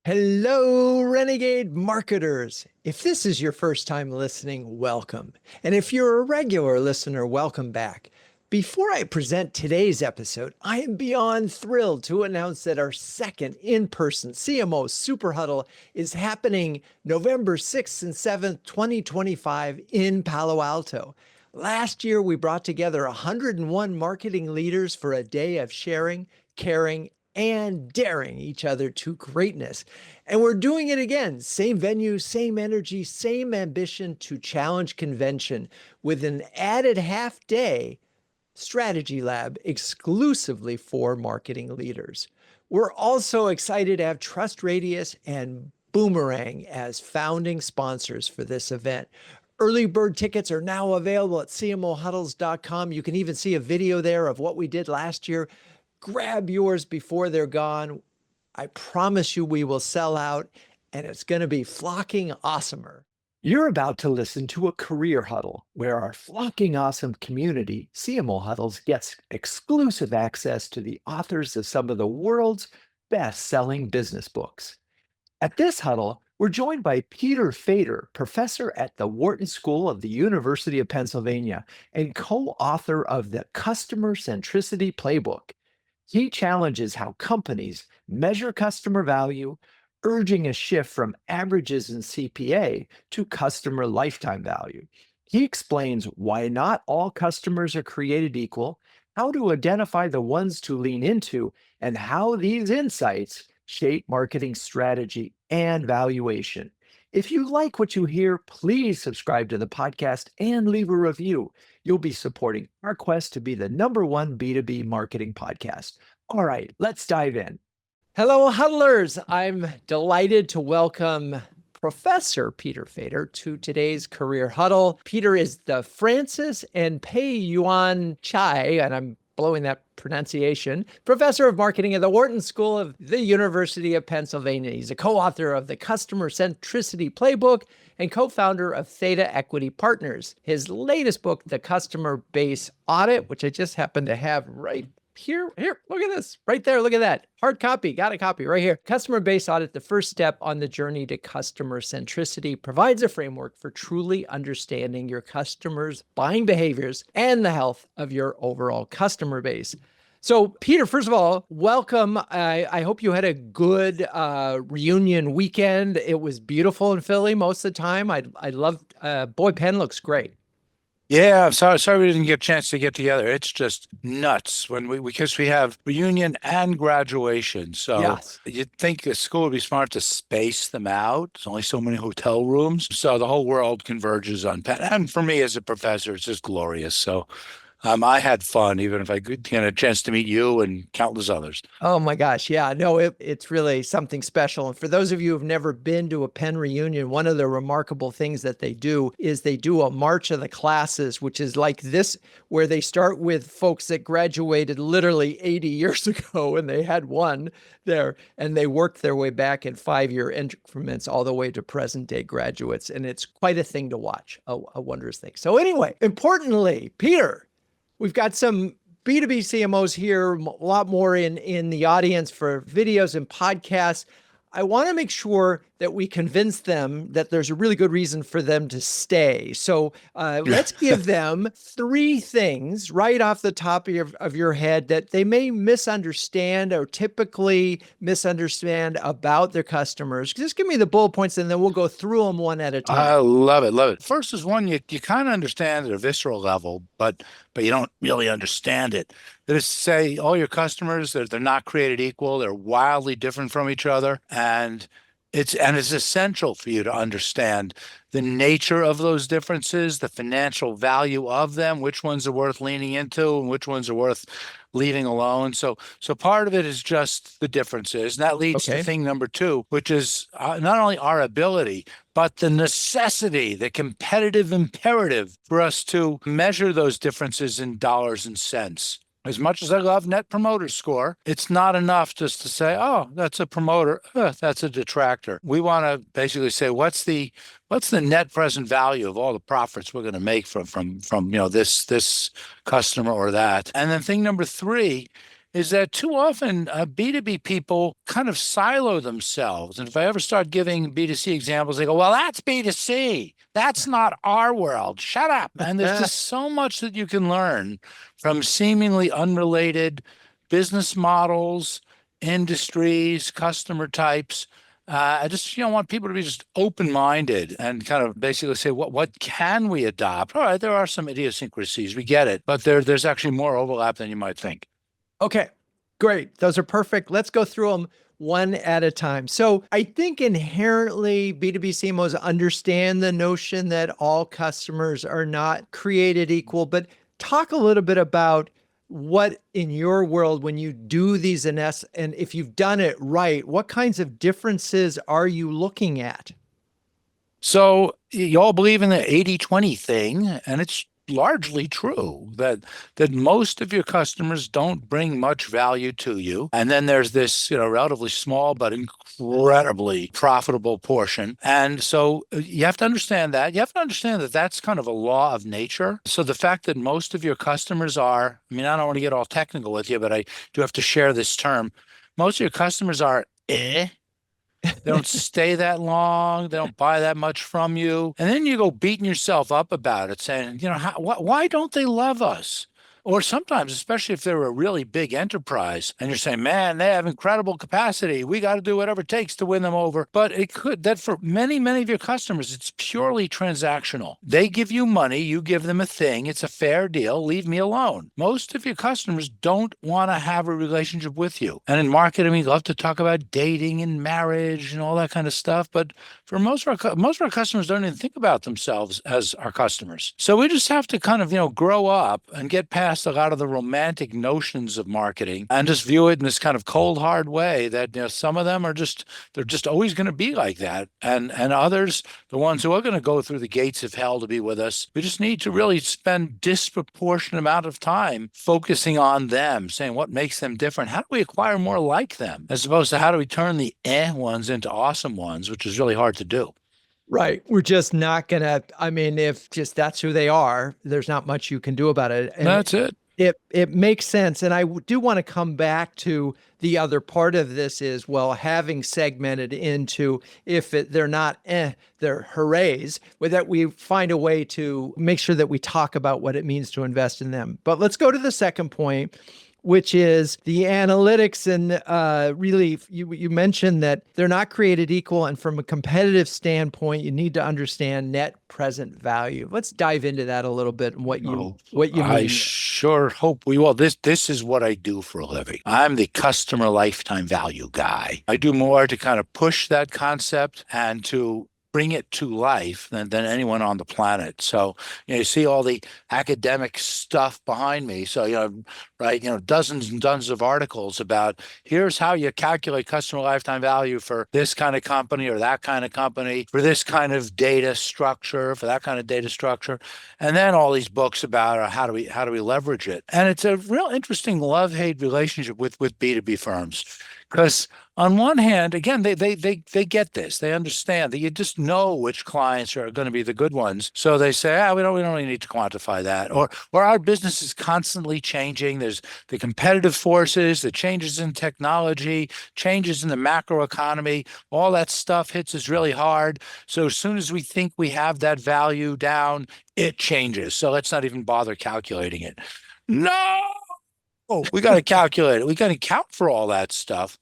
Hello, Renegade marketers. If this is your first time listening, welcome. And if you're a regular listener, welcome back. Before I present today's episode, I am beyond thrilled to announce that our second in-person CMO Super Huddle is happening November 6th and 7th, 2025 in Palo Alto. Last year, we brought together 101 marketing leaders for a day of sharing, caring, and daring each other to greatness. And we're doing it again. Same venue, same energy, same ambition to challenge convention with an added half day strategy lab exclusively for marketing leaders. We're also excited to have Trust Radius and Boomerang as founding sponsors for this event. Early bird tickets are now available at cmohuddles.com. You can even see a video there of what we did last year. Grab yours before they're gone. I promise you we will sell out, and it's going to be flocking awesomer. You're about to listen to a career huddle where our flocking awesome community, CMO Huddles, gets exclusive access to the authors of some of the world's best-selling business books. At this huddle, we're joined by Peter Fader, professor at the Wharton School of the University of Pennsylvania and co-author of the Customer Centricity Playbook. He challenges how companies measure customer value, urging a shift from averages in CPA to customer lifetime value. He explains why not all customers are created equal, how to identify the ones to lean into, and how these insights shape marketing strategy and valuation. If you like what you hear, please subscribe to the podcast and leave a review. You'll be supporting our quest to be the #1 B2B marketing podcast. All right, let's dive in. Hello, huddlers. I'm delighted to welcome Professor Peter Fader to today's Career Huddle. Peter is the Francis and Pei Yuan Chai, and I'm blowing that pronunciation, professor of marketing at the Wharton School of the University of Pennsylvania. He's a co-author of the Customer Centricity Playbook and co-founder of Theta Equity Partners. His latest book, The Customer Base Audit, which I just happen to have right here, look at this, right there, look at that. Hard copy, got a copy right here. Customer Base Audit, the first step on the journey to customer centricity, provides a framework for truly understanding your customers' buying behaviors and the health of your overall customer base. So, Peter, first of all, welcome. I hope you had a good reunion weekend. It was beautiful in Philly most of the time. I loved, Boy Pen looks great. Yeah, I'm sorry we didn't get a chance to get together. It's just nuts because we have reunion and graduation. So Yes. you'd think the school would be smart to space them out. There's only so many hotel rooms. So the whole world converges on Penn. And for me as a professor, it's just glorious. So I had fun, even if I could get a chance to meet you and countless others. Oh my gosh. Yeah, no, it's really something special. And for those of you who've never been to a Penn reunion, one of the remarkable things that they do is they do a march of the classes, which is like this, where they start with folks that graduated literally 80 years ago, and they had one there, and they work their way back in 5-year increments all the way to present day graduates. And it's quite a thing to watch, a wondrous thing. So anyway, importantly, Peter, we've got some B2B CMOs here, a lot more in the audience for videos and podcasts. I want to make sure that we convince them that there's a really good reason for them to stay. So let's give them 3 things right off the top of your head that they may misunderstand or typically misunderstand about their customers. Just give me the bullet points and then we'll go through them one at a time. I love it, love it. First is one you kind of understand at a visceral level, but you don't really understand it. That is to say, all your customers, they're not created equal. They're wildly different from each other, and it's essential for you to understand the nature of those differences, the financial value of them, which ones are worth leaning into and which ones are worth leaving alone. So part of it is just the differences. And that leads to thing number 2, which is not only our ability, but the necessity, the competitive imperative for us to measure those differences in dollars and cents. As much as I love Net Promoter Score, it's not enough just to say, oh, that's a promoter, that's a detractor. We want to basically say, what's the net present value of all the profits we're going to make from this customer or that? And then thing number 3 is that too often B2B people kind of silo themselves. And if I ever start giving B2C examples, they go, well, that's B2C. That's not our world. Shut up. And there's just so much that you can learn from seemingly unrelated business models, industries, customer types. I just want people to be just open-minded and kind of basically say what can we adopt? All right, there are some idiosyncrasies, we get it, but there's actually more overlap than you might think. Okay, great. Those are perfect. Let's go through them one at a time. So I think inherently B2B CMOs understand the notion that all customers are not created equal, but talk a little bit about what in your world, when you do these and if you've done it right, what kinds of differences are you looking at? So you all believe in the 80-20 thing, and it's largely true that most of your customers don't bring much value to you. And then there's this, relatively small but incredibly profitable portion. And so you have to understand that. You have to understand that that's kind of a law of nature. So the fact that most of your customers are, I mean, I don't want to get all technical with you, but I do have to share this term. Most of your customers are they don't stay that long. They don't buy that much from you. And then you go beating yourself up about it, saying, why don't they love us? Or sometimes, especially if they're a really big enterprise and you're saying, man, they have incredible capacity. We got to do whatever it takes to win them over. But that for many, many of your customers, it's purely transactional. They give you money, you give them a thing. It's a fair deal. Leave me alone. Most of your customers don't want to have a relationship with you. And in marketing, we love to talk about dating and marriage and all that kind of stuff. But for most of our customers don't even think about themselves as our customers. So we just have to kind of, grow up and get past a lot of the romantic notions of marketing and just view it in this kind of cold, hard way that some of them they're just always going to be like that. And others, the ones who are going to go through the gates of hell to be with us, we just need to really spend disproportionate amount of time focusing on them, saying what makes them different. How do we acquire more like them? As opposed to how do we turn the ones into awesome ones, which is really hard to do. Right. We're just not going to, I mean, if just that's who they are, there's not much you can do about it. And That's it. It makes sense. And I do want to come back to the other part of this is, well, having segmented into they're not, they're hoorays, with that we find a way to make sure that we talk about what it means to invest in them. But let's go to the second point, which is the analytics. And really, you mentioned that they're not created equal. And from a competitive standpoint, you need to understand net present value. Let's dive into that a little bit and what you mean. I sure hope we will. This is what I do for a living. I'm the customer lifetime value guy. I do more to kind of push that concept and to bring it to life than anyone on the planet. So, you see all the academic stuff behind me. So, dozens and dozens of articles about here's how you calculate customer lifetime value for this kind of company or that kind of company, for this kind of data structure, for that kind of data structure. And then all these books about how do we leverage it. And it's a real interesting love-hate relationship with B2B firms. Because on one hand, again, they get this. They understand that you just know which clients are going to be the good ones. So they say, we don't really need to quantify that. Or our business is constantly changing. There's the competitive forces, the changes in technology, changes in the macro economy. All that stuff hits us really hard. So as soon as we think we have that value down, it changes. So let's not even bother calculating it. No! We got to calculate it. We got to account for all that stuff.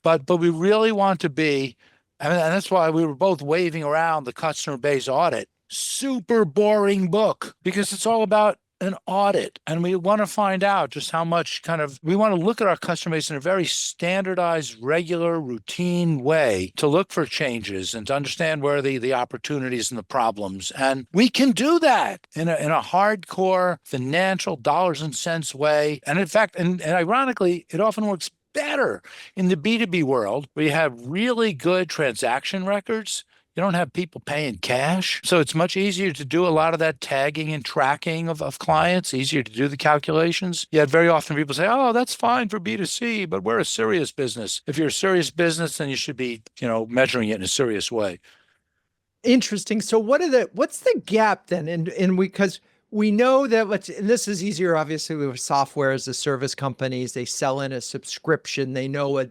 But we really want to be, and that's why we were both waving around the customer base audit. Super boring book because it's all about an audit. And we want to find out just how much we want to look at our customer base in a very standardized, regular, routine way to look for changes and to understand where the opportunities and the problems. And we can do that in a hardcore financial dollars and cents way. And in fact, and ironically, it often works better in the B2B world where you have really good transaction records. You don't have people paying cash. So it's much easier to do a lot of that tagging and tracking of clients, easier to do the calculations. Yet very often people say, oh, that's fine for B2C, but we're a serious business. If you're a serious business, then you should be, measuring it in a serious way. Interesting. So what's the gap then? And because we know that and this is easier, obviously, with software as a service companies. They sell in a subscription. They know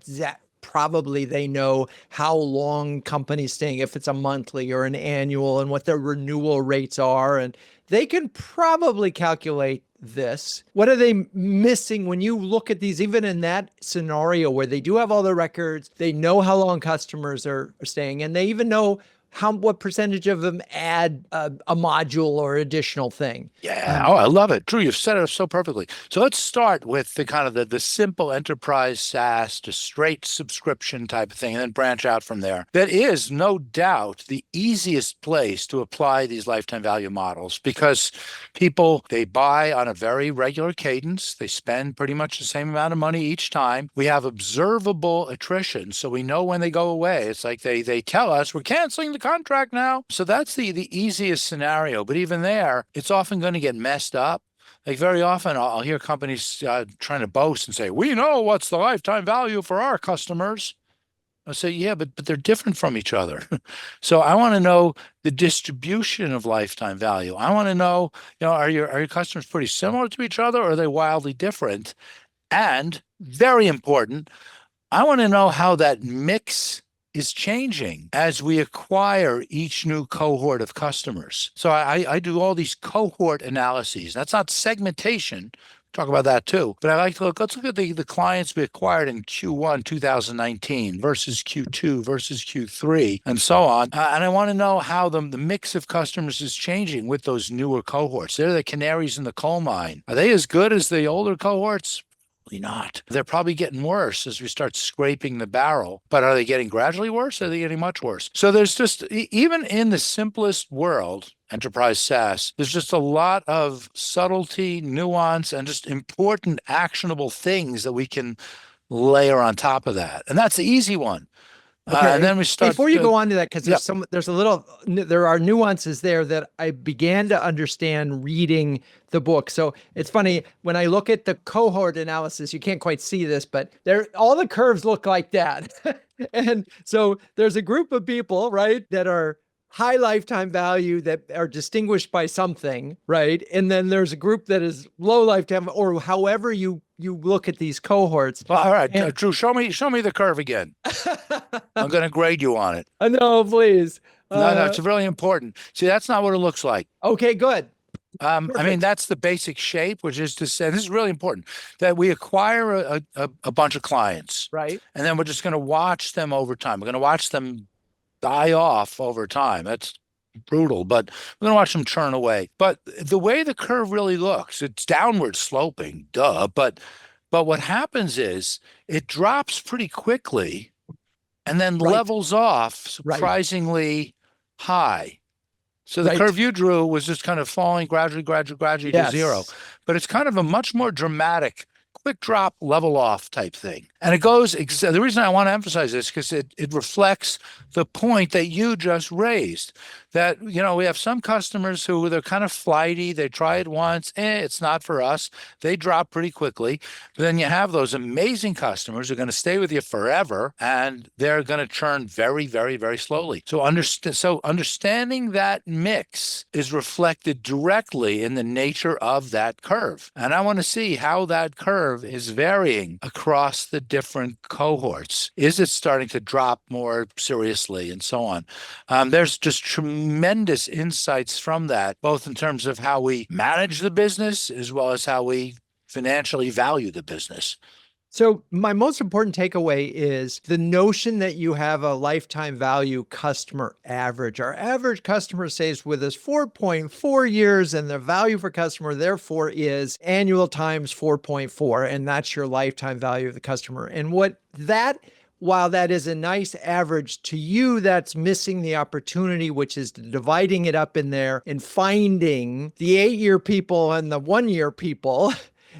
probably they know how long companies staying, if it's a monthly or an annual, and what their renewal rates are. And they can probably calculate this. What are they missing when you look at these, even in that scenario where they do have all the records, they know how long customers are staying, and they even know what percentage of them add a module or additional thing. Yeah. Oh, I love it. Drew, you've set it up so perfectly. So let's start with the kind of the simple enterprise SaaS to straight subscription type of thing, and then branch out from there. That is no doubt the easiest place to apply these lifetime value models, because people, they buy on a very regular cadence. They spend pretty much the same amount of money each time. We have observable attrition, so we know when they go away. It's like they tell us, we're canceling the contract now. So that's the easiest scenario. But even there, it's often going to get messed up. Like very often, I'll hear companies trying to boast and say, we know what's the lifetime value for our customers. I'll say, yeah, but they're different from each other. So I want to know the distribution of lifetime value. I want to know, are your customers pretty similar to each other, or are they wildly different? And very important, I want to know how that mix is changing as we acquire each new cohort of customers. So I do all these cohort analyses. That's not segmentation. Talk about that too. But I like to let's look at the clients we acquired in Q1 2019 versus Q2 versus Q3 and so on. And I want to know how the mix of customers is changing with those newer cohorts. They're the canaries in the coal mine. Are they as good as the older cohorts? Not. They're probably getting worse as we start scraping the barrel. But are they getting gradually worse? Or are they getting much worse? So there's just, even in the simplest world, enterprise SaaS, there's just a lot of subtlety, nuance, and just important, actionable things that we can layer on top of that. And that's the easy one. Okay. And then we start. Before you go on to that, because there are nuances there that I began to understand reading the book. So it's funny, when I look at the cohort analysis, you can't quite see this, but all the curves look like that. And so there's a group of people, right, that are high lifetime value, that are distinguished by something, right? And then there's a group that is low lifetime, or however you look at these cohorts. Well, all right, Drew, show me the curve again. I'm going to grade you on it. No, please. No, it's really important. See, that's not what it looks like. Okay, good. I mean, that's the basic shape, which is to say, this is really important, that we acquire a bunch of clients, right? And then we're just going to watch them over time. We're going to watch them die off over time. That's brutal, but we're going to watch them churn away. But the way the curve really looks, it's downward sloping, but what happens is it drops pretty quickly and then levels off surprisingly high. So the curve you drew was just kind of falling gradually to zero. But it's kind of a much more dramatic, quick drop, level off type thing. And it goes, the reason I want to emphasize this, because it reflects the point that you just raised, that, we have some customers who they're kind of flighty. They try it once, it's not for us. They drop pretty quickly. But then you have those amazing customers who are going to stay with you forever, and they're going to churn very, very, very slowly. So understanding that mix is reflected directly in the nature of that curve. And I want to see how that curve is varying across the different cohorts. Is it starting to drop more seriously, and so on? There's just tremendous insights from that, both in terms of how we manage the business as well as how we financially value the business. So my most important takeaway is the notion that you have a lifetime value customer average. Our average customer stays with us 4.4 years, and the value for customer, therefore, is annual times 4.4, and that's your lifetime value of the customer. And while that is a nice average to you, that's missing the opportunity, which is dividing it up in there and finding the 8-year people and the 1-year people.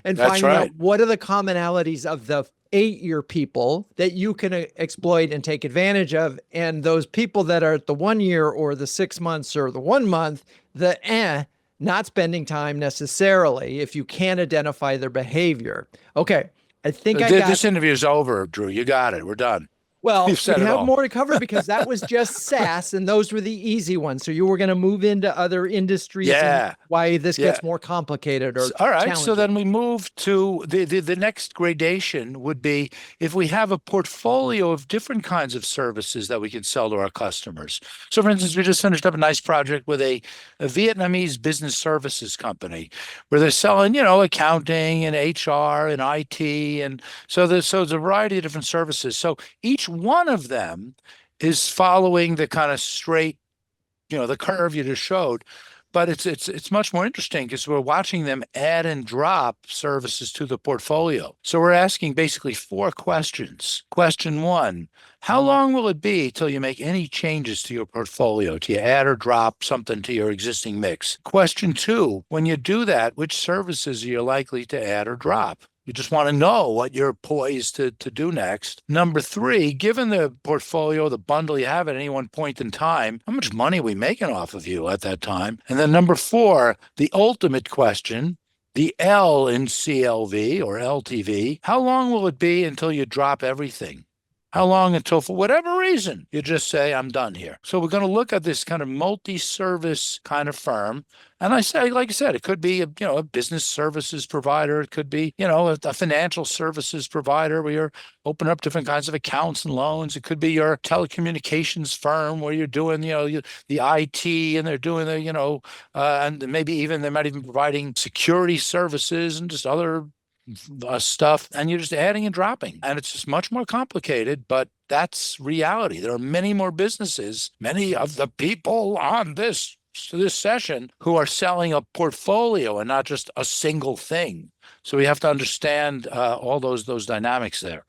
And finding out what are the commonalities of the 8-year people that you can exploit and take advantage of. And those people that are at the 1 year or the 6 months or the 1 month, not spending time necessarily if you can't identify their behavior. Okay. I think this interview is over, Drew. You got it. We're done. Well, You've said we it have all. more to cover because that was just SaaS and those were the easy ones. So you were going to move into other industries and Yeah. why this Yeah. gets more complicated or All right. So challenging. then we move to the next gradation would be if we have a portfolio of different kinds of services that we can sell to our customers. So, for instance, we just finished up a nice project with a Vietnamese business services company where they're selling, accounting and HR and IT. And so there's a variety of different services. So each one of them is following the kind of straight, the curve you just showed. But it's much more interesting because we're watching them add and drop services to the portfolio. So we're asking basically four questions. Question one, how long will it be till you make any changes to your portfolio, till you add or drop something to your existing mix? Question two, when you do that, which services are you likely to add or drop? You just want to know what you're poised to do next. Number three, given the portfolio, the bundle you have at any one point in time, how much money are we making off of you at that time? And then number four, the ultimate question, the L in CLV or LTV, how long will it be until you drop everything? How long until, for whatever reason, you just say, I'm done here? So we're going to look at this kind of multi-service kind of firm. And I say, like I said, it could be a business services provider. It could be, a financial services provider where you're opening up different kinds of accounts and loans. It could be your telecommunications firm where you're doing, the IT and they're doing and maybe even they might even be providing security services and just other stuff, and you're just adding and dropping. And it's just much more complicated, but that's reality. There are many more businesses, many of the people on this session who are selling a portfolio and not just a single thing. So we have to understand all those dynamics there.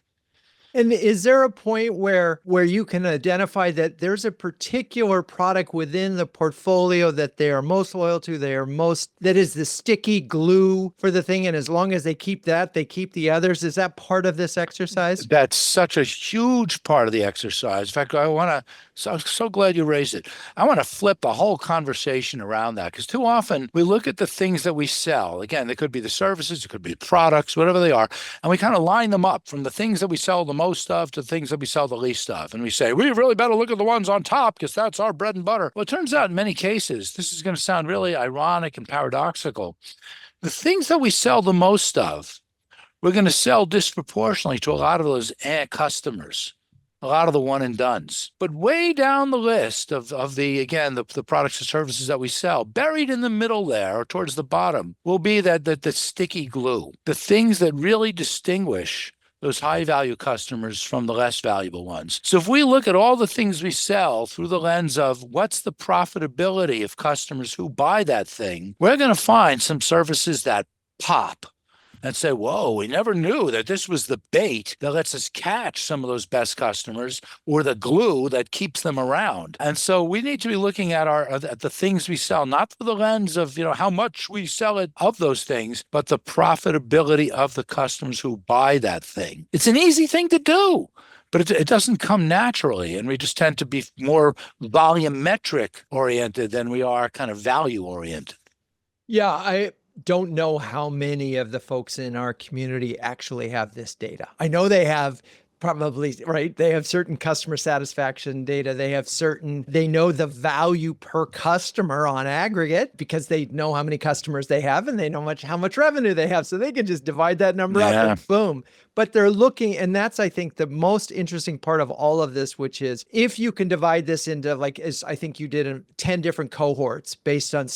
And is there a point where you can identify that there's a particular product within the portfolio that they are most loyal to, that is the sticky glue for the thing, and as long as they keep that, they keep the others? Is that part of this exercise? That's such a huge part of the exercise. In fact, I'm so glad you raised it. I want to flip the whole conversation around that because too often we look at the things that we sell. Again, they could be the services, it could be products, whatever they are, and we kind of line them up from the things that we sell the most of to things that we sell the least of. And we say, we really better look at the ones on top because that's our bread and butter. Well, it turns out in many cases, this is going to sound really ironic and paradoxical. The things that we sell the most of, we're going to sell disproportionately to a lot of those customers, a lot of the one and dones. But way down the list of the products and services that we sell, buried in the middle there or towards the bottom, will be the sticky glue, the things that really distinguish those high value customers from the less valuable ones. So if we look at all the things we sell through the lens of what's the profitability of customers who buy that thing, we're going to find some services that pop and say, whoa, we never knew that this was the bait that lets us catch some of those best customers or the glue that keeps them around. And so we need to be looking at the things we sell, not through the lens of, how much we sell it of those things, but the profitability of the customers who buy that thing. It's an easy thing to do, but it doesn't come naturally. And we just tend to be more volumetric oriented than we are kind of value oriented. Yeah, I don't know how many of the folks in our community actually have this data. I know they have probably, right? They have certain customer satisfaction data. They know the value per customer on aggregate because they know how many customers they have and they know how much revenue they have. So they can just divide that number up and boom. But they're looking, and that's, I think, the most interesting part of all of this, which is if you can divide this into, as I think you did, in 10 different cohorts based on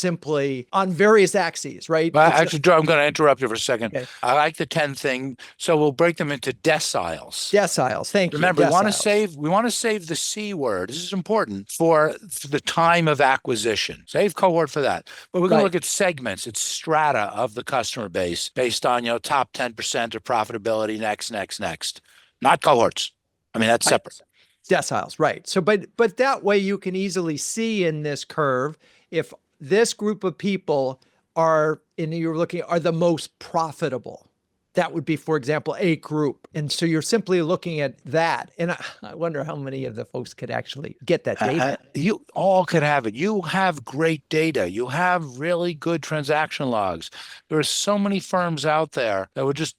various axes, right? Well, actually, Joe, I'm going to interrupt you for a second. Okay. I like the 10 thing. So we'll break them into deciles. Deciles. Thank you. Remember, we want to save the C word. This is important for the time of acquisition. Save cohort for that. But we're going to look at segments. It's strata of the customer base based on, top 10% of profitability, next. Not cohorts. I mean, that's separate. Deciles, right. So, but that way you can easily see in this curve if this group of people are the most profitable. That would be, for example, a group. And so you're simply looking at that. And I wonder how many of the folks could actually get that data. You all could have it. You have great data. You have really good transaction logs. There are so many firms out there that would just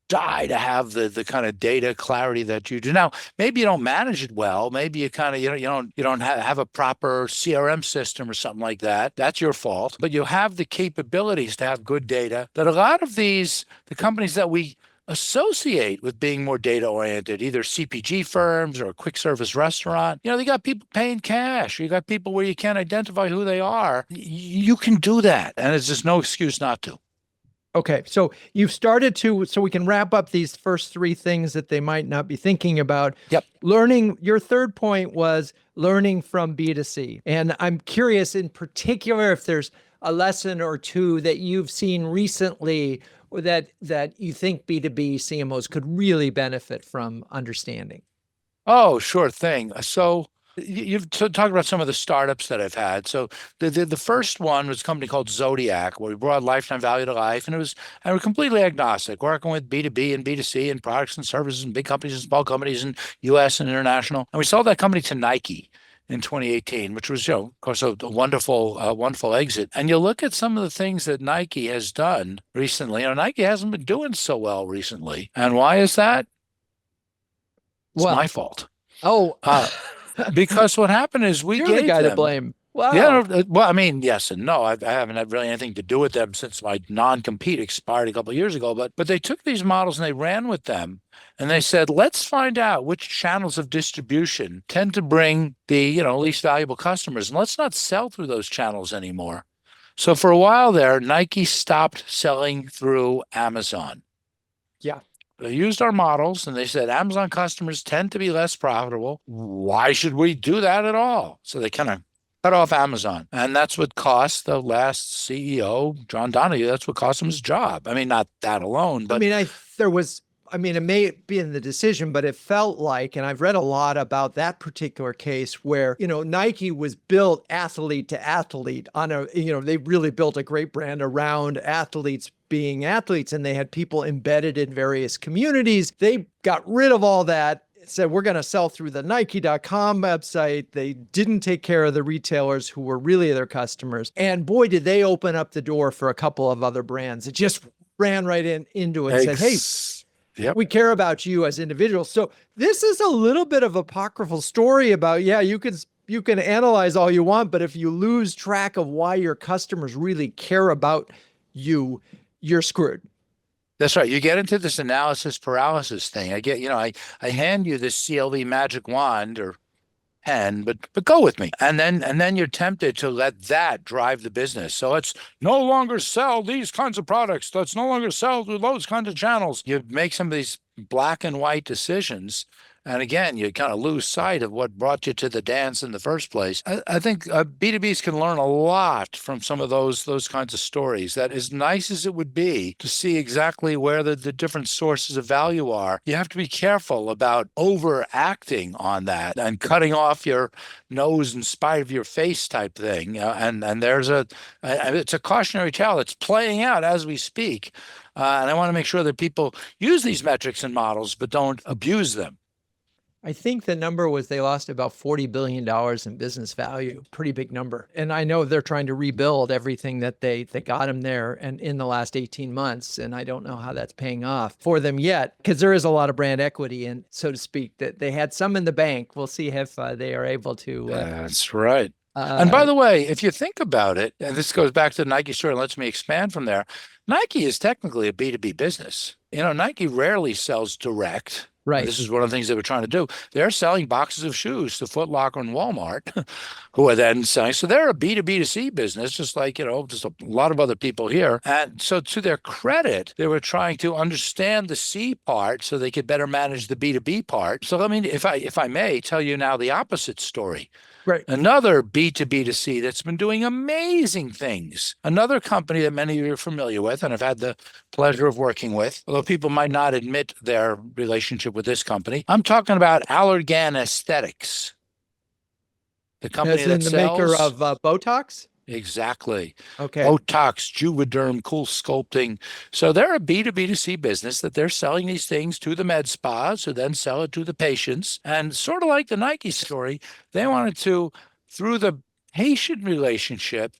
die to have the kind of data clarity that you do. Now, maybe you don't manage it well. Maybe you kind of you don't have a proper CRM system or something like that. That's your fault. But you have the capabilities to have good data that a lot of the companies that we associate with being more data oriented, either CPG firms or a quick service restaurant. They got people paying cash. You got people where you can't identify who they are. You can do that. And there's just no excuse not to. Okay, so you've started to, so we can wrap up these first three things that they might not be thinking about. Yep. Learning, your third point was learning from B2C. And I'm curious in particular if there's a lesson or two that you've seen recently or that you think B2B CMOs could really benefit from understanding. Oh, sure thing. So you've talked about some of the startups that I've had. So the first one was a company called Zodiac, where we brought lifetime value to life, and we're completely agnostic, working with B2B and B2C and products and services and big companies and small companies and U.S. and international. And we sold that company to Nike in 2018, which was, of course, a wonderful exit. And you look at some of the things that Nike has done recently. Nike hasn't been doing so well recently. And why is that? It's my fault. Oh, because what happened is we you're gave the guy them, to blame. Wow. Yeah, well, I mean, yes and no. I haven't had really anything to do with them since my non-compete expired a couple of years ago. But they took these models and they ran with them, and they said, let's find out which channels of distribution tend to bring the least valuable customers, and let's not sell through those channels anymore. So for a while there, Nike stopped selling through Amazon. Yeah. They used our models and they said Amazon customers tend to be less profitable. Why should we do that at all? So they kind of cut off Amazon. And that's what cost the last CEO, John Donahue, that's what cost him his job. I mean, not that alone, but it may be in the decision, but it felt like, and I've read a lot about that particular case where, Nike was built athlete to athlete they really built a great brand around athletes being athletes, and they had people embedded in various communities. They got rid of all that, said, we're going to sell through the Nike.com website. They didn't take care of the retailers who were really their customers. And boy, did they open up the door for a couple of other brands. It just ran right into it and said, hey, yep, we care about you as individuals. So this is a little bit of apocryphal story about, you can analyze all you want, but if you lose track of why your customers really care about you, you're screwed. That's right. You get into this analysis paralysis thing. I hand you this CLV magic wand or pen, but go with me. And then you're tempted to let that drive the business. So let's no longer sell these kinds of products. Let's no longer sell through those kinds of channels. You make some of these black and white decisions. And again, you kind of lose sight of what brought you to the dance in the first place. I think B2Bs can learn a lot from some of those kinds of stories. That as nice as it would be to see exactly where the different sources of value are, you have to be careful about overacting on that and cutting off your nose in spite of your face type thing. And there's it's a cautionary tale that's playing out as we speak. And I want to make sure that people use these metrics and models, but don't abuse them. I think the number was they lost about $40 billion in business value, pretty big number. And I know they're trying to rebuild everything that they got them there and in the last 18 months. And I don't know how that's paying off for them yet, because there is a lot of brand equity in, so to speak, that they had some in the bank. We'll see if they are able to. That's right. And by the way, if you think about it, and this goes back to the Nike story and lets me expand from there, Nike is technically a B2B business. Nike rarely sells direct. Right. This is one of the things they were trying to do. They're selling boxes of shoes to Foot Locker and Walmart, who are then selling. So they're a B2B2C business, just like, just a lot of other people here. And so to their credit, they were trying to understand the C part so they could better manage the B2B part. So, if I may tell you now the opposite story. Right. Another B2B2C that's been doing amazing things. Another company that many of you are familiar with and have had the pleasure of working with, although people might not admit their relationship with this company. I'm talking about Allergan Aesthetics. The company as in that the maker of Botox? Exactly. Okay. Botox, Juvederm, cool sculpting. So they're a B2B2C business that they're selling these things to the med spas who then sell it to the patients. And sort of like the Nike story, they wanted to, through the patient relationship,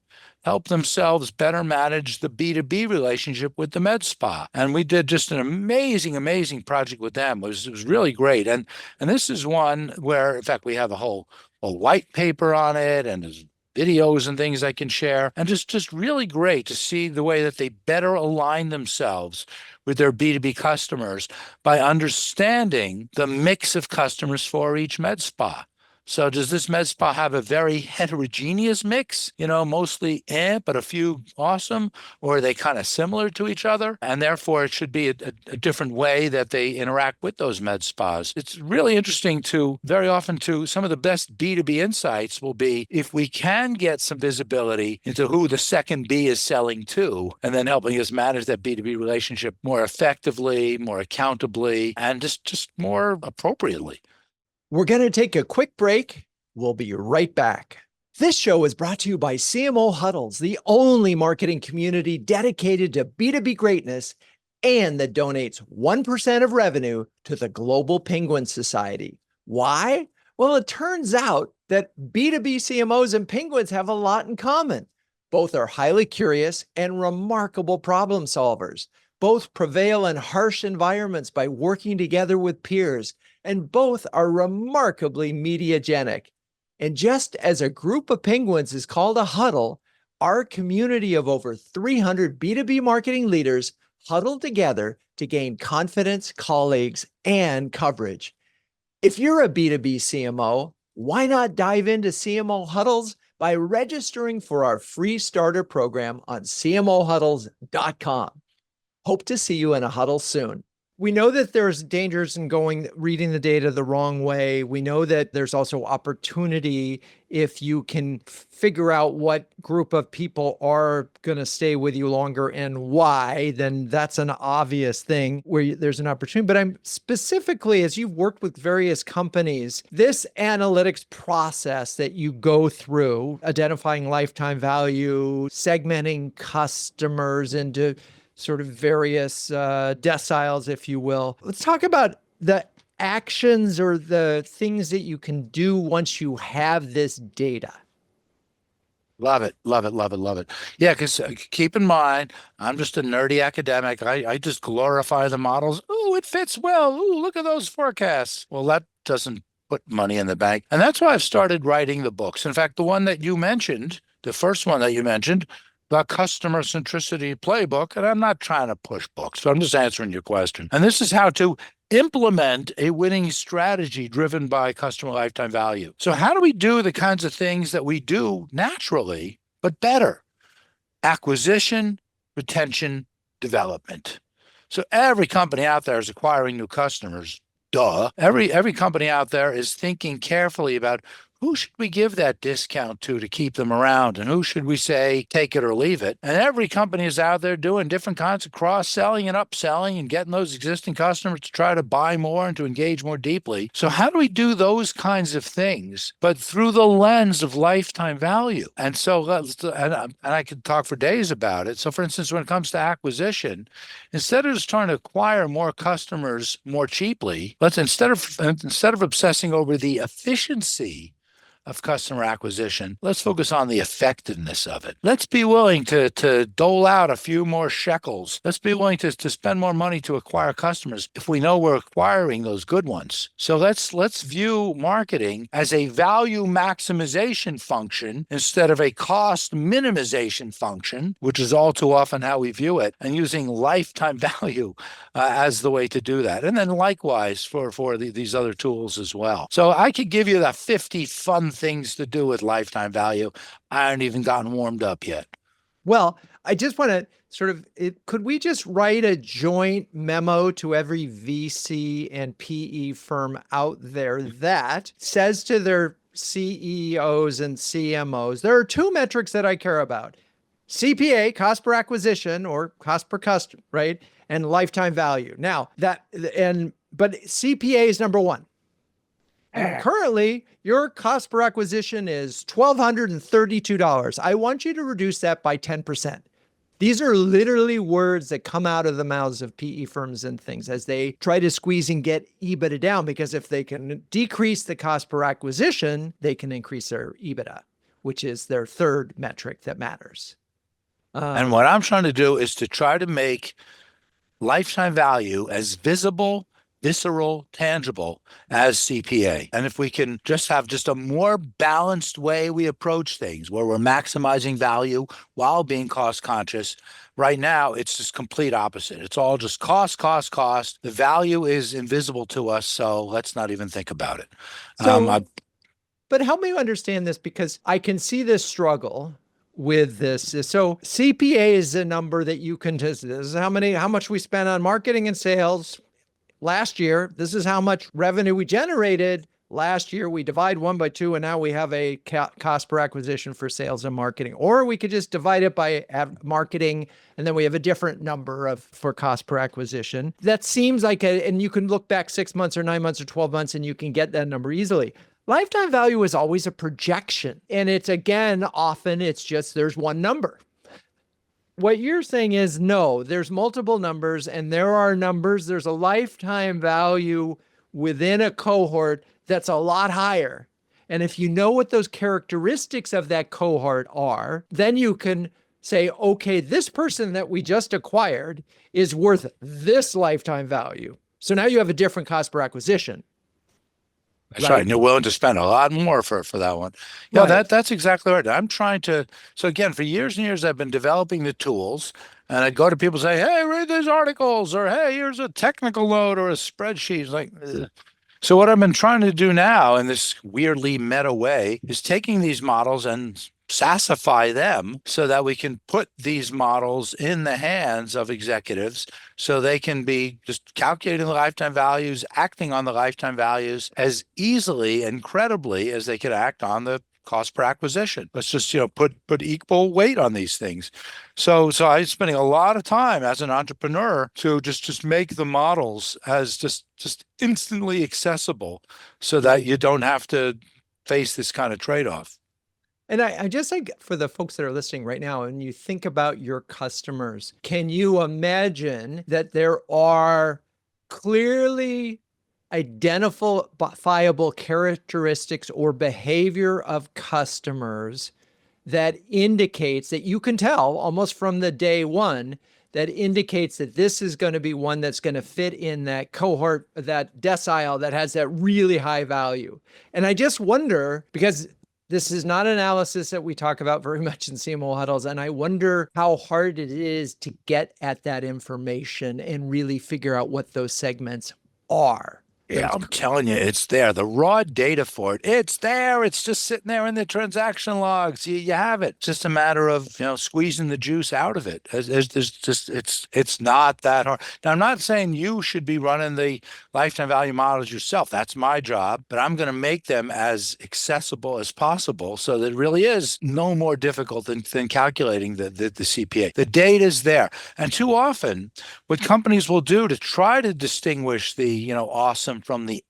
help themselves better manage the B2B relationship with the med spa. And we did just an amazing, amazing project with them. It was really great. And this is one where, in fact, we have a white paper on it, and there's videos and things I can share. And just really great to see the way that they better align themselves with their B2B customers by understanding the mix of customers for each med spa. So does this med spa have a very heterogeneous mix, mostly but a few awesome, or are they kind of similar to each other? And therefore, it should be a different way that they interact with those med spas. It's really interesting very often some of the best B2B insights will be if we can get some visibility into who the second B is selling to, and then helping us manage that B2B relationship more effectively, more accountably, and just more appropriately. We're going to take a quick break. We'll be right back. This show is brought to you by CMO Huddles, the only marketing community dedicated to B2B greatness and that donates 1% of revenue to the Global Penguin Society. Why? Well, it turns out that B2B CMOs and penguins have a lot in common. Both are highly curious and remarkable problem solvers. Both prevail in harsh environments by working together with peers, and both are remarkably mediagenic. And just as a group of penguins is called a huddle, our community of over 300 B2B marketing leaders huddle together to gain confidence, colleagues, and coverage. If you're a B2B CMO, why not dive into CMO Huddles by registering for our free starter program on cmohuddles.com. Hope to see you in a huddle soon. We know that there's dangers in reading the data the wrong way. We know that there's also opportunity if you can figure out what group of people are going to stay with you longer and why, then that's an obvious thing where there's an opportunity. But I'm specifically, as you've worked with various companies, this analytics process that you go through, identifying lifetime value, segmenting customers into sort of various deciles, if you will. Let's talk about the actions or the things that you can do once you have this data. Love it, love it, love it, love it. Yeah, because keep in mind, I'm just a nerdy academic. I just glorify the models. Ooh, it fits well. Ooh, look at those forecasts. Well, that doesn't put money in the bank. And that's why I've started writing the books. In fact, the one that you mentioned, the first one that you mentioned, the Customer Centricity Playbook, and I'm not trying to push books, so I'm just answering your question. And this is how to implement a winning strategy driven by customer lifetime value. So how do we do the kinds of things that we do naturally, but better? Acquisition, retention, development. So every company out there is acquiring new customers. Duh. Every company out there is thinking carefully about who should we give that discount to keep them around? And who should we say, take it or leave it? And every company is out there doing different kinds of cross-selling and upselling and getting those existing customers to try to buy more and to engage more deeply. So how do we do those kinds of things, but through the lens of lifetime value? And so, and I could talk for days about it. So for instance, when it comes to acquisition, instead of just trying to acquire more customers more cheaply, let's instead of obsessing over the efficiency of customer acquisition, let's focus on the effectiveness of it. Let's be willing to dole out a few more shekels. Let's be willing to spend more money to acquire customers if we know we're acquiring those good ones. So let's view marketing as a value maximization function instead of a cost minimization function, which is all too often how we view it, and using lifetime value as the way to do that. And then likewise for these other tools as well. So I could give you the 50 fun things to do with lifetime value. I haven't even gotten warmed up yet. Well, I just want to could we just write a joint memo to every VC and PE firm out there that says to their CEOs and CMOs, there are two metrics that I care about: CPA, cost per acquisition, or cost per customer, right? And lifetime value. Now but CPA is number one. And currently, your cost per acquisition is $1,232. I want you to reduce that by 10%. These are literally words that come out of the mouths of PE firms and things as they try to squeeze and get EBITDA down, because if they can decrease the cost per acquisition, they can increase their EBITDA. which is their third metric that matters. And what I'm trying to do is to try to make lifetime value as visible, visceral, tangible as CPA. And if we can just have just a more balanced way we approach things where we're maximizing value while being cost conscious, right now it's just complete opposite. It's all just cost, cost, cost. The value is invisible to us, so let's not even think about it. But help me understand this, because I can see this struggle with this. So CPA is a number that you can just, this is how much we spent on marketing and sales last year. This is how much revenue we generated last year. We divide 1 by 2, and now we have a cost per acquisition for sales and marketing. Or we could just divide it by marketing, and then we have a different number for cost per acquisition. That seems like and you can look back 6 months or 9 months or 12 months, and you can get that number easily. Lifetime value is always a projection. And it's, again, often it's just there's one number. What you're saying is, no, there's multiple numbers, and there are numbers. There's a lifetime value within a cohort that's a lot higher. And if you know what those characteristics of that cohort are, then you can say, okay, this person that we just acquired is worth this lifetime value. So now you have a different cost per acquisition. That's right. And you're willing to spend a lot more for that one. Yeah, right. That's exactly right. I'm trying to, so again, for years and years, I've been developing the tools, and I'd go to people and say, hey, read these articles, or hey, here's a technical note or a spreadsheet. It's like, ugh. So what I've been trying to do now in this weirdly meta way is taking these models and SaaSify them so that we can put these models in the hands of executives so they can be just calculating the lifetime values, acting on the lifetime values as easily and credibly as they could act on the cost per acquisition. Let's just, put equal weight on these things. So I'm spending a lot of time as an entrepreneur to just make the models as just instantly accessible so that you don't have to face this kind of trade-off. And I just think for the folks that are listening right now, and you think about your customers, can you imagine that there are clearly identifiable characteristics or behavior of customers that indicates that you can tell almost from the day one, that indicates that this is going to be one that's going to fit in that cohort, that decile that has that really high value? And I just wonder, because this is not analysis that we talk about very much in CMO huddles, and I wonder how hard it is to get at that information and really figure out what those segments are. Yeah, I'm telling you, it's there. The raw data for it, it's there. It's just sitting there in the transaction logs. You have it. It's just a matter of squeezing the juice out of it. It's not that hard. Now, I'm not saying you should be running the lifetime value models yourself. That's my job. But I'm going to make them as accessible as possible so that it really is no more difficult than calculating the CPA. The data is there, and too often, what companies will do to try to distinguish the awesome from the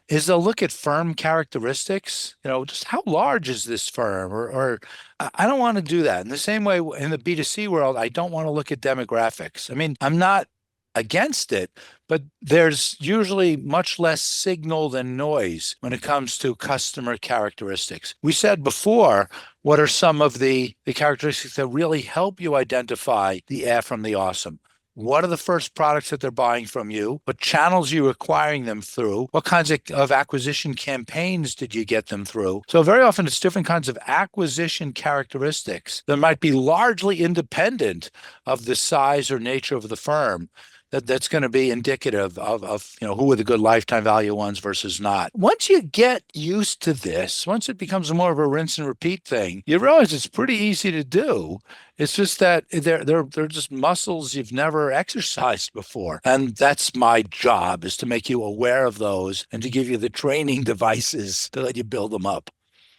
is they'll look at firm characteristics, just how large is this firm, or I don't want to do that. In the same way in the B2C world, I don't want to look at demographics. I mean, I'm not against it, but there's usually much less signal than noise when it comes to customer characteristics. We said before, what are some of the characteristics that really help you identify the from the awesome? What are the first products that they're buying from you? What channels are you acquiring them through? What kinds of acquisition campaigns did you get them through? So very often it's different kinds of acquisition characteristics that might be largely independent of the size or nature of the firm that's going to be indicative of who are the good lifetime value ones versus not. Once you get used to this, once it becomes more of a rinse and repeat thing, you realize it's pretty easy to do. It's just that they're just muscles you've never exercised before. And that's my job, is to make you aware of those and to give you the training devices to let you build them up.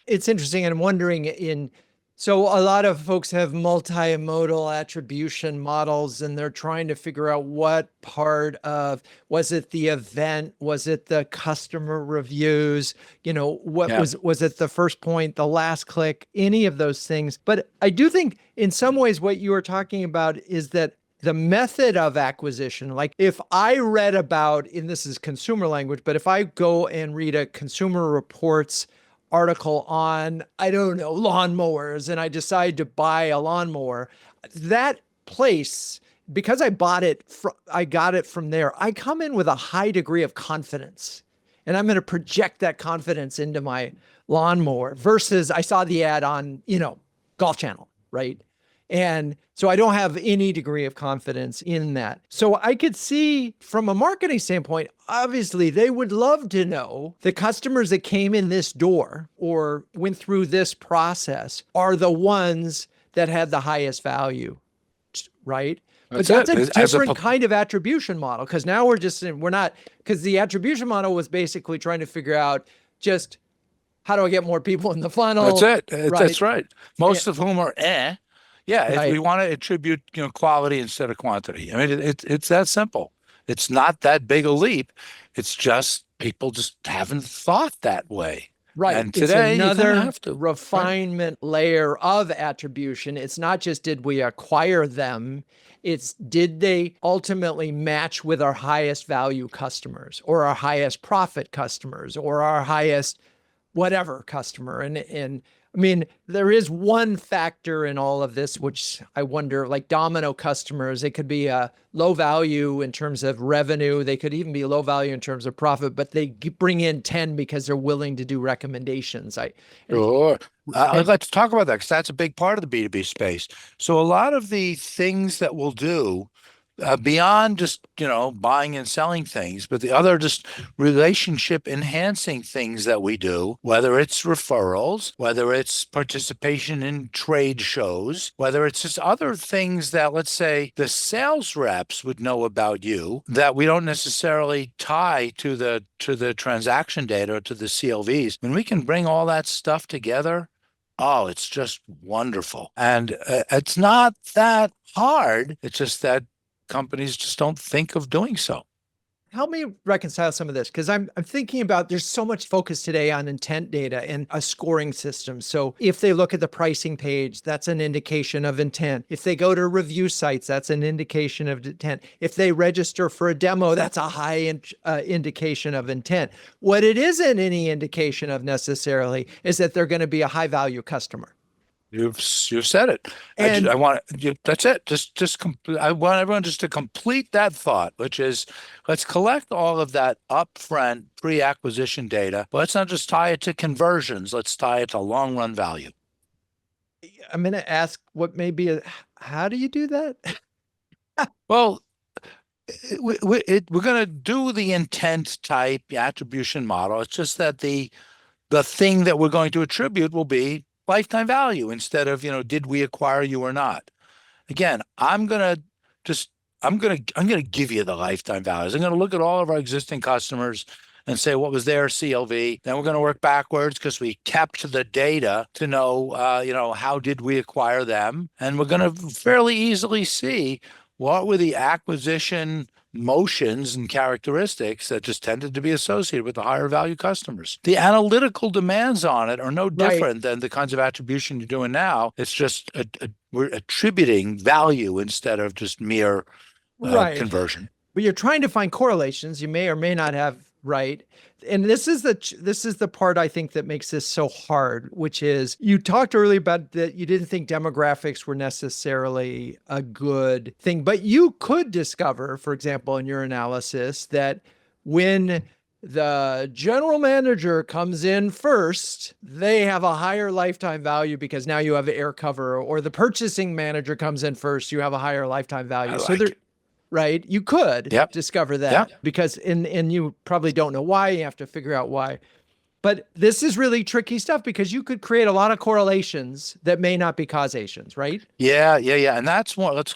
It's interesting. And I'm wondering so a lot of folks have multimodal attribution models, and they're trying to figure out what part of, was it the event? Was it the customer reviews? Was it the first point, the last click, any of those things? But I do think in some ways what you were talking about is that the method of acquisition, like if I read about, and this is consumer language, but if I go and read a Consumer Reports article on, I don't know, lawnmowers, and I decide to buy a lawnmower, that place, because I got it from there, I come in with a high degree of confidence. And I'm going to project that confidence into my lawnmower versus I saw the ad on, Golf Channel, right? And so I don't have any degree of confidence in that. So I could see from a marketing standpoint, obviously they would love to know the customers that came in this door or went through this process are the ones that had the highest value, right? But that's a different kind of attribution model, because now because the attribution model was basically trying to figure out just how do I get more people in the funnel? That's it. That's right. Most of whom are Yeah, right. we want to attribute quality instead of quantity. I mean, it's that simple. It's not that big a leap. It's just people just haven't thought that way. Right. And today, it's another you refinement layer of attribution. It's not just did we acquire them, it's did they ultimately match with our highest value customers or our highest profit customers or our highest whatever customer. And I mean, there is one factor in all of this, which I wonder, like domino customers, it could be a low value in terms of revenue. They could even be low value in terms of profit, but they bring in 10 because they're willing to do recommendations. Sure. Let's talk about that, because that's a big part of the B2B space. So a lot of the things that we'll do beyond just, buying and selling things, but the other just relationship enhancing things that we do, whether it's referrals, whether it's participation in trade shows, whether it's just other things that, let's say, the sales reps would know about you that we don't necessarily tie to the transaction data or to the CLVs. When we can bring all that stuff together, oh, it's just wonderful. And it's not that hard. It's just that companies just don't think of doing so. Help me reconcile some of this, because I'm thinking about there's so much focus today on intent data and a scoring system. So if they look at the pricing page, that's an indication of intent. If they go to review sites, that's an indication of intent. If they register for a demo, that's a high indication of intent. What it isn't any indication of necessarily is that they're going to be a high value customer. You've said it. And I want that's it. I want everyone just to complete that thought, which is, let's collect all of that upfront pre-acquisition data, but let's not just tie it to conversions. Let's tie it to long run value. I'm going to ask how do you do that? Well, we're going to do the intent type attribution model. It's just that the thing that we're going to attribute will be lifetime value instead of, did we acquire you or not? Again, I'm going to give you the lifetime values. I'm going to look at all of our existing customers and say what was their CLV. Then we're going to work backwards because we kept the data to know, how did we acquire them? And we're going to fairly easily see what were the acquisition motions and characteristics that just tended to be associated with the higher value customers. The analytical demands on it are no different than the kinds of attribution you're doing now. It's just we're attributing value instead of just mere conversion. But you're trying to find correlations you may or may not have, right? And this is the part I think that makes this so hard, which is you talked earlier about that you didn't think demographics were necessarily a good thing, but you could discover, for example, in your analysis, that when the general manager comes in first, they have a higher lifetime value because now you have air cover, or the purchasing manager comes in first, you have a higher lifetime value. Right? You could discover that because, and you probably don't know why, you have to figure out why. But this is really tricky stuff because you could create a lot of correlations that may not be causations, right? Yeah. And that's one, let's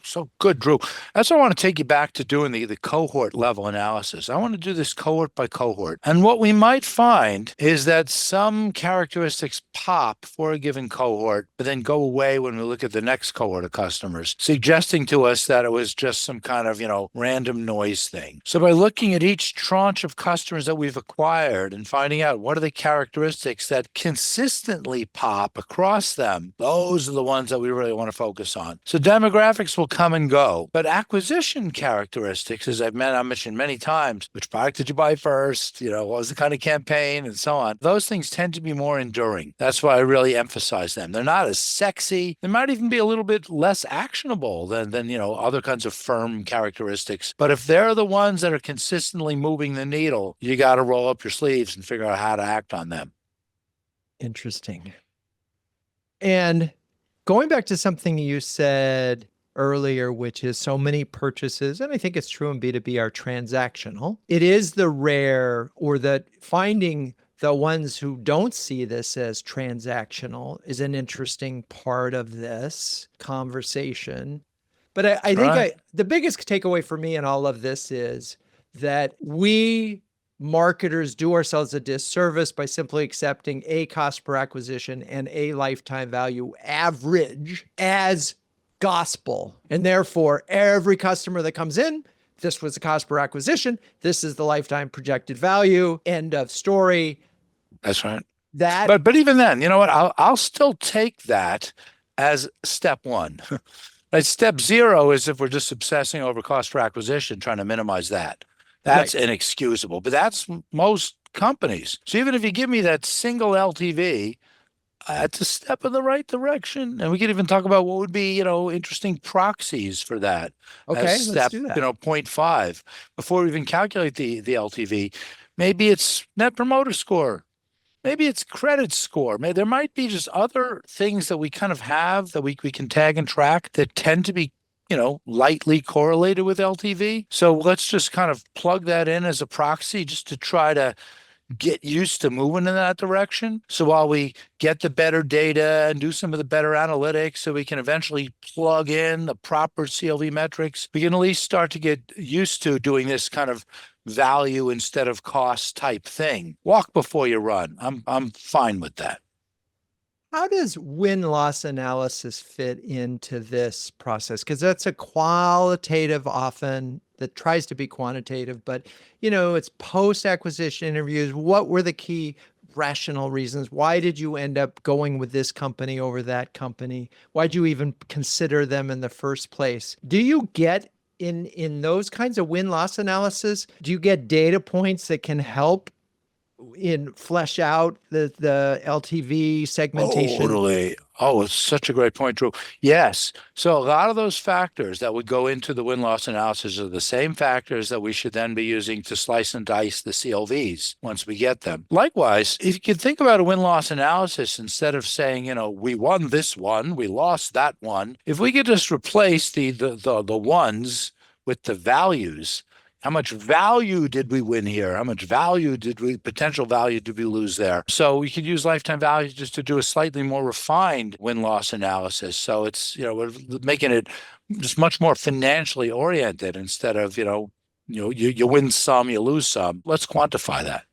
so good, Drew. That's what I want to take you back to doing the cohort level analysis. I want to do this cohort by cohort. And what we might find is that some characteristics pop for a given cohort, but then go away when we look at the next cohort of customers, suggesting to us that it was just some kind of, random noise thing. So by looking at each tranche of customers that we've acquired and finding out what are the characteristics that consistently pop across them, those are the ones that we really want to focus on. So demographics will come and go. But acquisition characteristics, as I mentioned many times, which product did you buy first? What was the kind of campaign and so on? Those things tend to be more enduring. That's why I really emphasize them. They're not as sexy. They might even be a little bit less actionable than other kinds of firm characteristics. But if they're the ones that are consistently moving the needle, you got to roll up your sleeves and figure out how to act on them. Interesting. And going back to something you said earlier, which is so many purchases, and I think it's true in B2B, are transactional. It is the rare, or that finding the ones who don't see this as transactional is an interesting part of this conversation. But I think the biggest takeaway for me in all of this is that we marketers do ourselves a disservice by simply accepting a cost per acquisition and a lifetime value average as gospel. And therefore, every customer that comes in, this was the cost per acquisition, this is the lifetime projected value, end of story. That's right. But even then, you know what? I'll still take that as step one. Right? Step zero is if we're just obsessing over cost per acquisition, trying to minimize that. That's inexcusable, but that's most companies. So even if you give me that single LTV, it's a step in the right direction. And we could even talk about what would be, interesting proxies for that. Okay, as step, let's do that. 0.5 before we even calculate the LTV. Maybe it's net promoter score. Maybe it's credit score. Maybe there might be just other things that we kind of have that we can tag and track that tend to be lightly correlated with LTV. So let's just kind of plug that in as a proxy just to try to get used to moving in that direction. So while we get the better data and do some of the better analytics so we can eventually plug in the proper CLV metrics, we can at least start to get used to doing this kind of value instead of cost type thing. Walk before you run. I'm fine with that. How does win-loss analysis fit into this process? Because that's a qualitative often that tries to be quantitative, but it's post-acquisition interviews. What were the key rational reasons? Why did you end up going with this company over that company? Why'd you even consider them in the first place? Do you get in those kinds of win-loss analysis, do you get data points that can help flesh out the LTV segmentation? Totally. Oh, it's such a great point, Drew. Yes. So a lot of those factors that would go into the win-loss analysis are the same factors that we should then be using to slice and dice the CLVs once we get them. Likewise, if you could think about a win-loss analysis instead of saying, we won this one, we lost that one, if we could just replace the ones with the values. How much value did we win here? How much potential value did we lose there? So we could use lifetime value just to do a slightly more refined win-loss analysis. So it's, we're making it just much more financially oriented instead of, you win some, you lose some. Let's quantify that.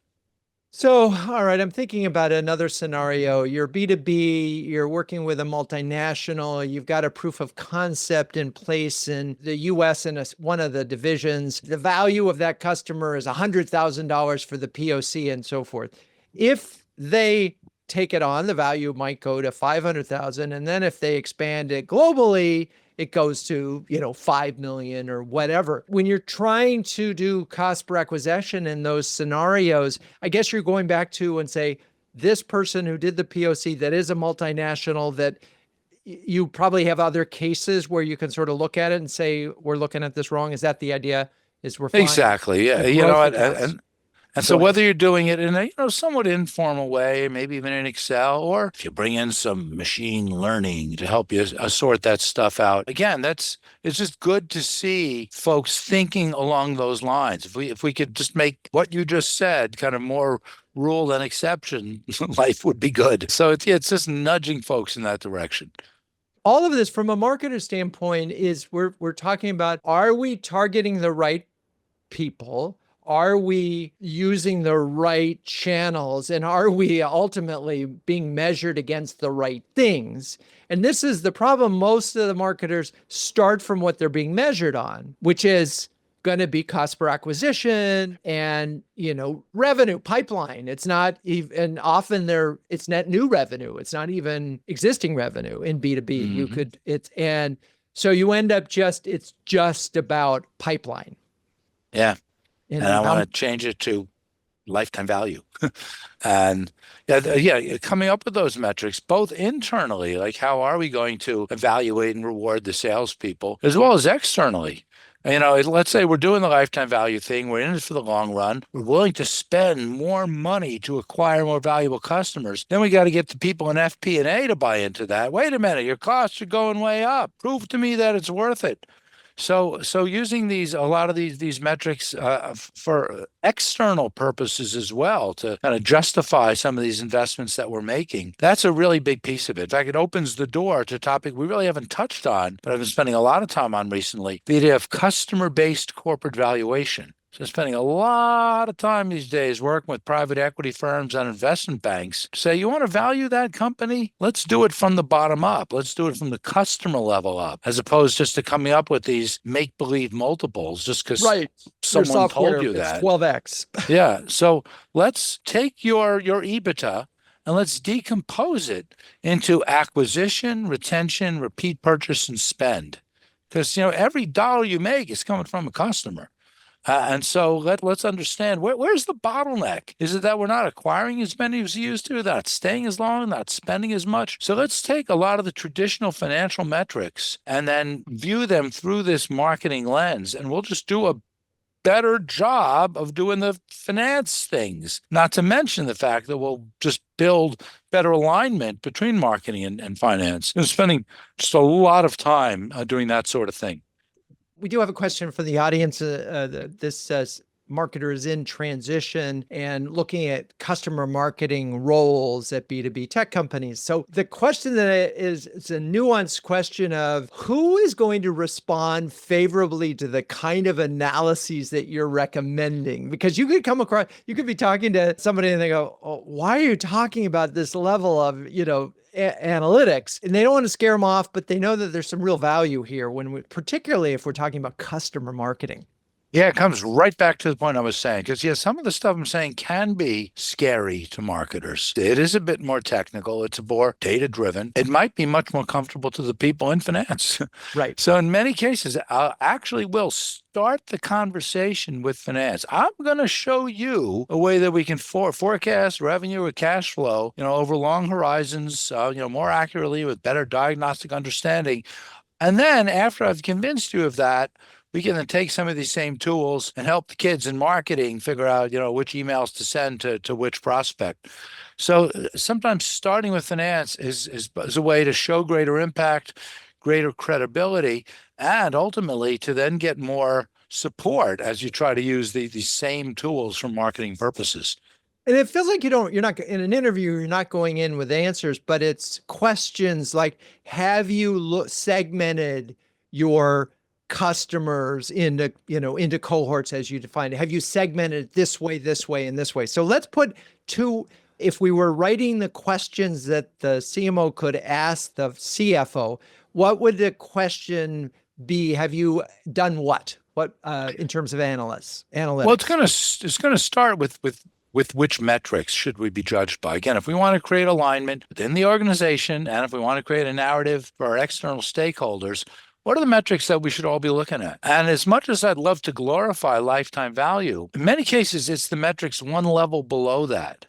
So, all right, I'm thinking about another scenario. You're B2B, you're working with a multinational, you've got a proof of concept in place in the US in one of the divisions. The value of that customer is $100,000 for the POC and so forth. If they take it on, the value might go to 500,000. And then if they expand it globally, it goes to, 5 million or whatever. When you're trying to do cost per acquisition in those scenarios, I guess you're going back to and say, this person who did the POC that is a multinational, that you probably have other cases where you can sort of look at it and say, we're looking at this wrong. Is that the idea? Is we're exactly. Yeah. And so whether you're doing it in a somewhat informal way, maybe even in Excel, or if you bring in some machine learning to help you sort that stuff out, again, it's just good to see folks thinking along those lines. If we could just make what you just said kind of more rule than exception, life would be good. So it's just nudging folks in that direction. All of this from a marketer standpoint is we're talking about, are we targeting the right people? Are we using the right channels? And are we ultimately being measured against the right things? And this is the problem. Most of the marketers start from what they're being measured on, which is going to be cost per acquisition and, revenue pipeline. It's not even, often it's net new revenue. It's not even existing revenue in B2B. Mm-hmm. And So you end up it's just about pipeline. Yeah. And And I how want to change it to lifetime value. And coming up with those metrics, both internally, like how are we going to evaluate and reward the salespeople, as well as externally. Let's say we're doing the lifetime value thing. We're in it for the long run. We're willing to spend more money to acquire more valuable customers. Then we got to get the people in FP&A to buy into that. Wait a minute, your costs are going way up. Prove to me that it's worth it. So using a lot of these metrics for external purposes as well to kind of justify some of these investments that we're making, that's a really big piece of it. In fact, it opens the door to a topic we really haven't touched on, but I've been spending a lot of time on recently, the idea of customer-based corporate valuation. So spending a lot of time these days working with private equity firms and investment banks to say, you want to value that company? Let's do it from the bottom up. Let's do it from the customer level up, as opposed just to coming up with these make-believe multiples just because right. someone told you it's that. 12x. Yeah. So let's take your EBITDA and let's decompose it into acquisition, retention, repeat purchase, and spend. Because every dollar you make is coming from a customer. And so let's understand where's the bottleneck? Is it that we're not acquiring as many as we used to, not staying as long, not spending as much? So let's take a lot of the traditional financial metrics and then view them through this marketing lens, and we'll just do a better job of doing the finance things, not to mention the fact that we'll just build better alignment between marketing and finance, and spending just a lot of time doing that sort of thing. We do have a question for the audience. This says, marketer is in transition and looking at customer marketing roles at B2B tech companies. So the question that it's a nuanced question of who is going to respond favorably to the kind of analyses that you're recommending? Because you could be talking to somebody and they go, oh, why are you talking about this level of, analytics? And they don't want to scare them off, but they know that there's some real value here particularly if we're talking about customer marketing. Yeah, it comes right back to the point I was saying, because some of the stuff I'm saying can be scary to marketers. It is a bit more technical. It's more data-driven. It might be much more comfortable to the people in finance. Right. So in many cases, I actually will start the conversation with finance. I'm going to show you a way that we can forecast revenue or cash flow, over long horizons, more accurately with better diagnostic understanding. And then after I've convinced you of that, we can then take some of these same tools and help the kids in marketing figure out, which emails to send to which prospect. So sometimes starting with finance is a way to show greater impact, greater credibility, and ultimately to then get more support as you try to use these same tools for marketing purposes. And it feels like you're not in an interview, you're not going in with answers, but it's questions like, have you segmented your customers into cohorts as you define it? Have you segmented this way, and this way? So let's put if we were writing the questions that the CMO could ask the CFO, what would the question be? Have you done what in terms of analytics? Well, it's gonna start with which metrics should we be judged by? Again, if we want to create alignment within the organization, and if we want to create a narrative for our external stakeholders, what are the metrics that we should all be looking at? And as much as I'd love to glorify lifetime value, in many cases, it's the metrics one level below that.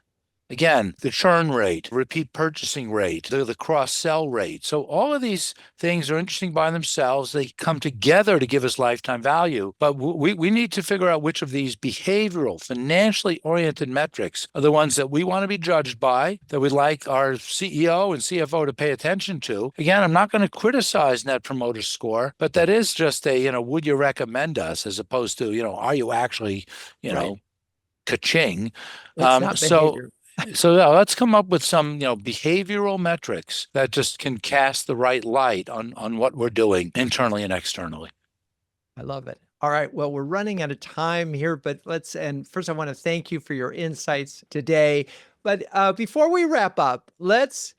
Again, the churn rate, repeat purchasing rate, the cross-sell rate. So all of these things are interesting by themselves. They come together to give us lifetime value. But we need to figure out which of these behavioral, financially oriented metrics are the ones that we want to be judged by, that we'd like our CEO and CFO to pay attention to. Again, I'm not going to criticize Net Promoter Score, but that is just would you recommend us, as opposed to, are you actually, right. Ka-ching. It's not behavior. So let's come up with some, behavioral metrics that just can cast the right light on what we're doing internally and externally. I love it. All right. Well, we're running out of time here, but and first I want to thank you for your insights today. But before we wrap up, let's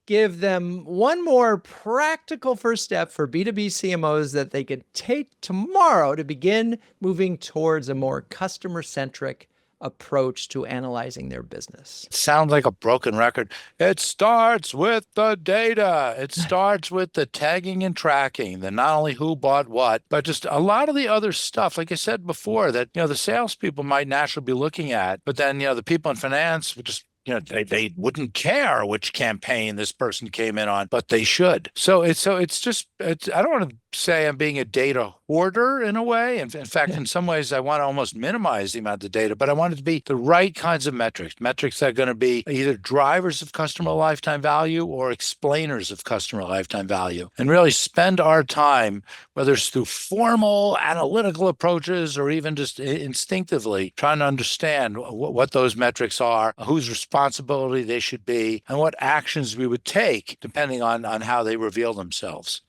give them one more practical first step for B2B CMOs that they could take tomorrow to begin moving towards a more customer-centric approach to analyzing their business? Sounds like a broken record. It starts with the data. It starts with the tagging and tracking, the not only who bought what, but just a lot of the other stuff. Like I said before, that the salespeople might naturally be looking at, but then the people in finance would just they wouldn't care which campaign this person came in on, but they should. It's just I don't want to say I'm being a data hoarder in a way. In fact, in some ways, I want to almost minimize the amount of data, but I want it to be the right kinds of metrics that are going to be either drivers of customer lifetime value or explainers of customer lifetime value, and really spend our time, whether it's through formal analytical approaches or even just instinctively trying to understand what those metrics are, whose responsibility they should be, and what actions we would take depending on how they reveal themselves.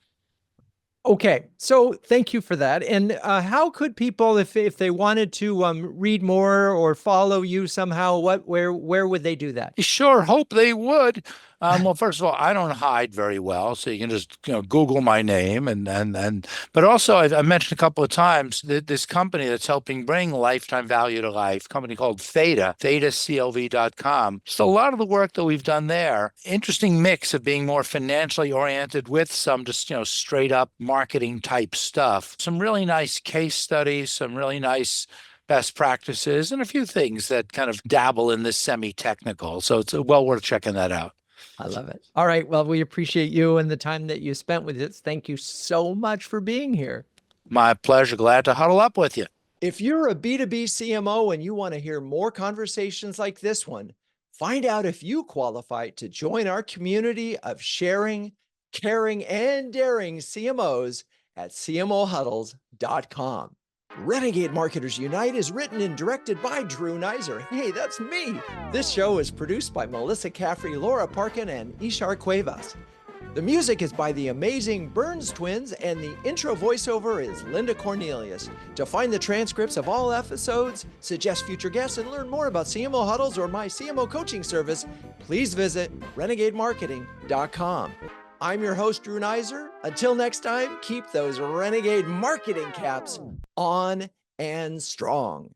Okay, so thank you for that. And how could people, if they wanted to read more or follow you somehow, where would they do that? Sure, hope they would. Well, first of all, I don't hide very well, so you can just Google my name but also I mentioned a couple of times that this company that's helping bring lifetime value to life, a company called ThetaCLV.com. So a lot of the work that we've done there, interesting mix of being more financially oriented with some just straight up marketing type stuff. Some really nice case studies, some really nice best practices, and a few things that kind of dabble in this semi-technical. So it's well worth checking that out. I love it. All right. Well, we appreciate you and the time that you spent with us. Thank you so much for being here. My pleasure. Glad to huddle up with you. If you're a B2B CMO and you want to hear more conversations like this one, find out if you qualify to join our community of sharing, caring, and daring CMOs at cmohuddles.com. Renegade Marketers Unite is written and directed by Drew Neiser. Hey, that's me. This show is produced by Melissa Caffrey, Laura Parkin, and Ishar Cuevas. The music is by the amazing Burns Twins, and the intro voiceover is Linda Cornelius. To find the transcripts of all episodes, suggest future guests, and learn more about CMO Huddles or my CMO coaching service, please visit renegademarketing.com. I'm your host, Drew Neiser. Until next time, keep those renegade marketing caps on and strong.